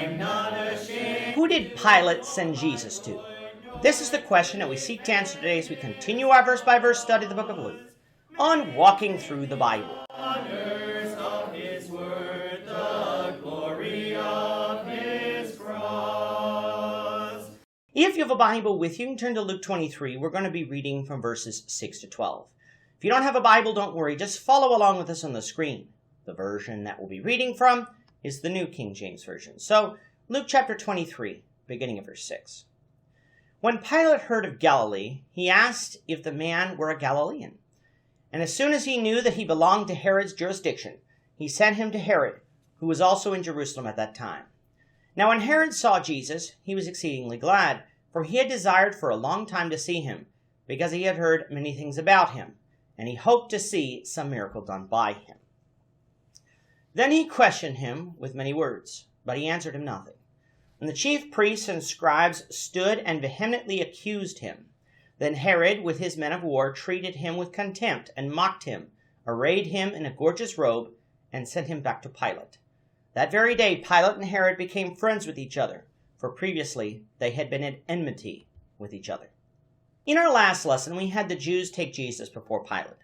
Who did Pilate send Jesus to? This is the question that we seek to answer today as we continue our verse-by-verse study of the book of Luke on Walking Through the Bible. If you have a Bible with you, you can turn to Luke 23. We're going to be reading from verses 6 to 12. If you don't have a Bible, don't worry. Just follow along with us on the screen. The version that we'll be reading from is the New King James Version. So, Luke chapter 23, beginning of verse 6. When Pilate heard of Galilee, he asked if the man were a Galilean. And as soon as he knew that he belonged to Herod's jurisdiction, he sent him to Herod, who was also in Jerusalem at that time. Now when Herod saw Jesus, he was exceedingly glad, for he had desired for a long time to see him, because he had heard many things about him, and he hoped to see some miracle done by him. Then he questioned him with many words, but he answered him nothing. And the chief priests and scribes stood and vehemently accused him. Then Herod, with his men of war, treated him with contempt and mocked him, arrayed him in a gorgeous robe, and sent him back to Pilate. That very day Pilate and Herod became friends with each other, for previously they had been at enmity with each other. In our last lesson, we had the Jews take Jesus before Pilate.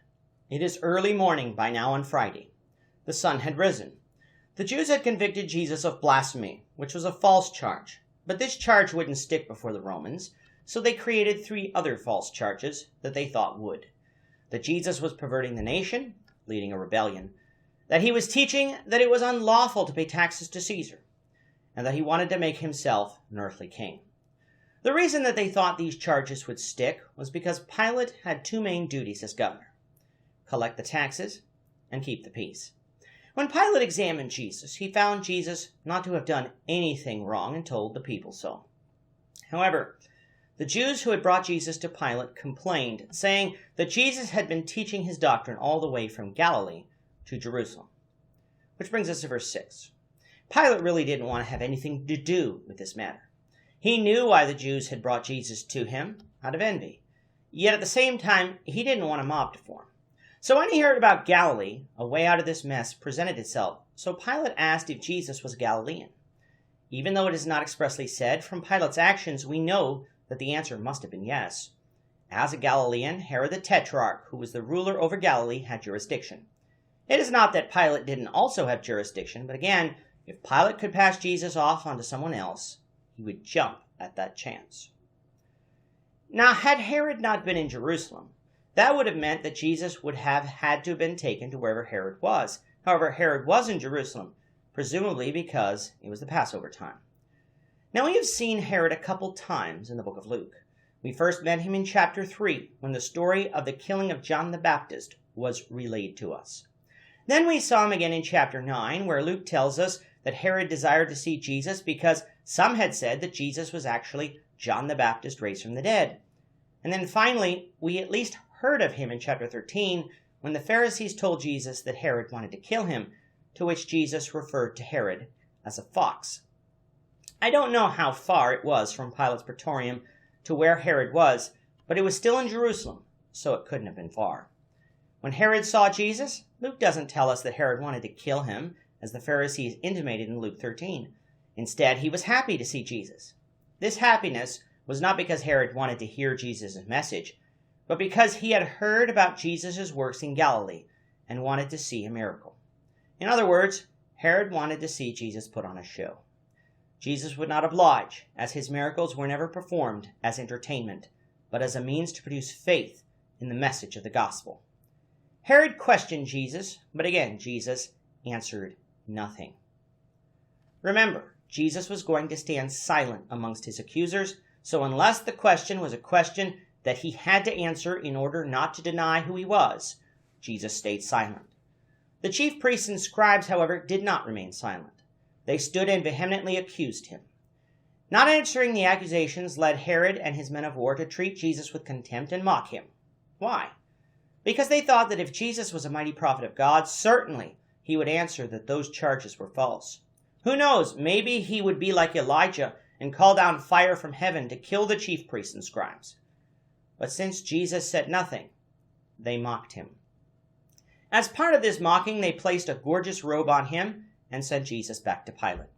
It is early morning by now on Friday. The sun had risen. The Jews had convicted Jesus of blasphemy, which was a false charge. But this charge wouldn't stick before the Romans, so they created 3 other false charges that they thought would. That Jesus was perverting the nation, leading a rebellion. That he was teaching that it was unlawful to pay taxes to Caesar. And that he wanted to make himself an earthly king. The reason that they thought these charges would stick was because Pilate had 2 main duties as governor: collect the taxes and keep the peace. When Pilate examined Jesus, he found Jesus not to have done anything wrong and told the people so. However, the Jews who had brought Jesus to Pilate complained, saying that Jesus had been teaching his doctrine all the way from Galilee to Jerusalem. Which brings us to verse 6. Pilate really didn't want to have anything to do with this matter. He knew why the Jews had brought Jesus to him, out of envy. Yet at the same time, he didn't want a mob to form. So when he heard about Galilee, a way out of this mess presented itself. So Pilate asked if Jesus was a Galilean. Even though it is not expressly said, from Pilate's actions we know that the answer must have been yes. As a Galilean, Herod the Tetrarch, who was the ruler over Galilee, had jurisdiction. It is not that Pilate didn't also have jurisdiction, but again, if Pilate could pass Jesus off onto someone else, he would jump at that chance. Now, had Herod not been in Jerusalem, that would have meant that Jesus would have had to have been taken to wherever Herod was. However, Herod was in Jerusalem, presumably because it was the Passover time. Now, we have seen Herod a couple times in the book of Luke. We first met him in chapter 3, when the story of the killing of John the Baptist was relayed to us. Then we saw him again in chapter 9, where Luke tells us that Herod desired to see Jesus because some had said that Jesus was actually John the Baptist raised from the dead. And then finally, we at least heard of him in chapter 13, when the Pharisees told Jesus that Herod wanted to kill him, to which Jesus referred to Herod as a fox. I don't know how far it was from Pilate's praetorium to where Herod was, but it was still in Jerusalem, so it couldn't have been far. When Herod saw Jesus, Luke doesn't tell us that Herod wanted to kill him, as the Pharisees intimated in Luke 13. Instead, he was happy to see Jesus. This happiness was not because Herod wanted to hear Jesus' message, but because he had heard about Jesus' works in Galilee and wanted to see a miracle. In other words, Herod wanted to see Jesus put on a show. Jesus would not oblige, as his miracles were never performed as entertainment, but as a means to produce faith in the message of the gospel. Herod questioned Jesus, but again, Jesus answered nothing. Remember, Jesus was going to stand silent amongst his accusers, so unless the question was a question that he had to answer in order not to deny who he was, Jesus stayed silent. The chief priests and scribes, however, did not remain silent. They stood and vehemently accused him. Not answering the accusations led Herod and his men of war to treat Jesus with contempt and mock him. Why? Because they thought that if Jesus was a mighty prophet of God, certainly he would answer that those charges were false. Who knows, maybe he would be like Elijah and call down fire from heaven to kill the chief priests and scribes. But since Jesus said nothing, they mocked him. As part of this mocking, they placed a gorgeous robe on him and sent Jesus back to Pilate.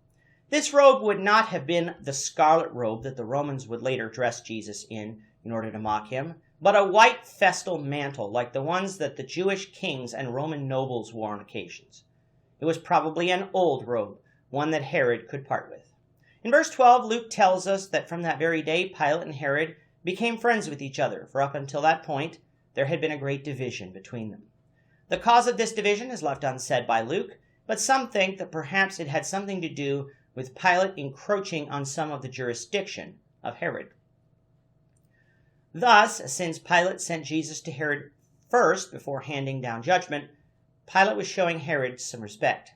This robe would not have been the scarlet robe that the Romans would later dress Jesus in order to mock him, but a white festal mantle like the ones that the Jewish kings and Roman nobles wore on occasions. It was probably an old robe, one that Herod could part with. In verse 12, Luke tells us that from that very day, Pilate and Herod became friends with each other, for up until that point, there had been a great division between them. The cause of this division is left unsaid by Luke, but some think that perhaps it had something to do with Pilate encroaching on some of the jurisdiction of Herod. Thus, since Pilate sent Jesus to Herod first before handing down judgment, Pilate was showing Herod some respect.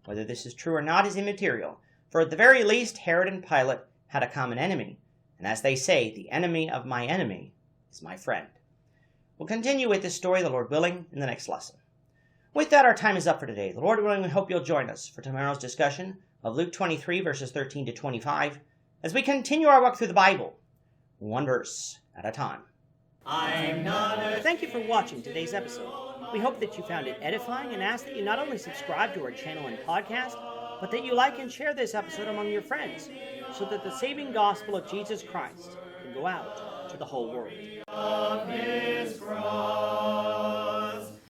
Whether this is true or not is immaterial, for at the very least, Herod and Pilate had a common enemy, and as they say, the enemy of my enemy is my friend. We'll continue with this story, the Lord willing, in the next lesson. With that, our time is up for today. The Lord willing, we hope you'll join us for tomorrow's discussion of Luke 23, verses 13 to 25, as we continue our walk through the Bible, one verse at a time. Thank you for watching today's episode. We hope that you found it edifying and ask that you not only subscribe to our channel and podcast, but that you like and share this episode among your friends, so that the saving gospel of Jesus Christ can go out to the whole world.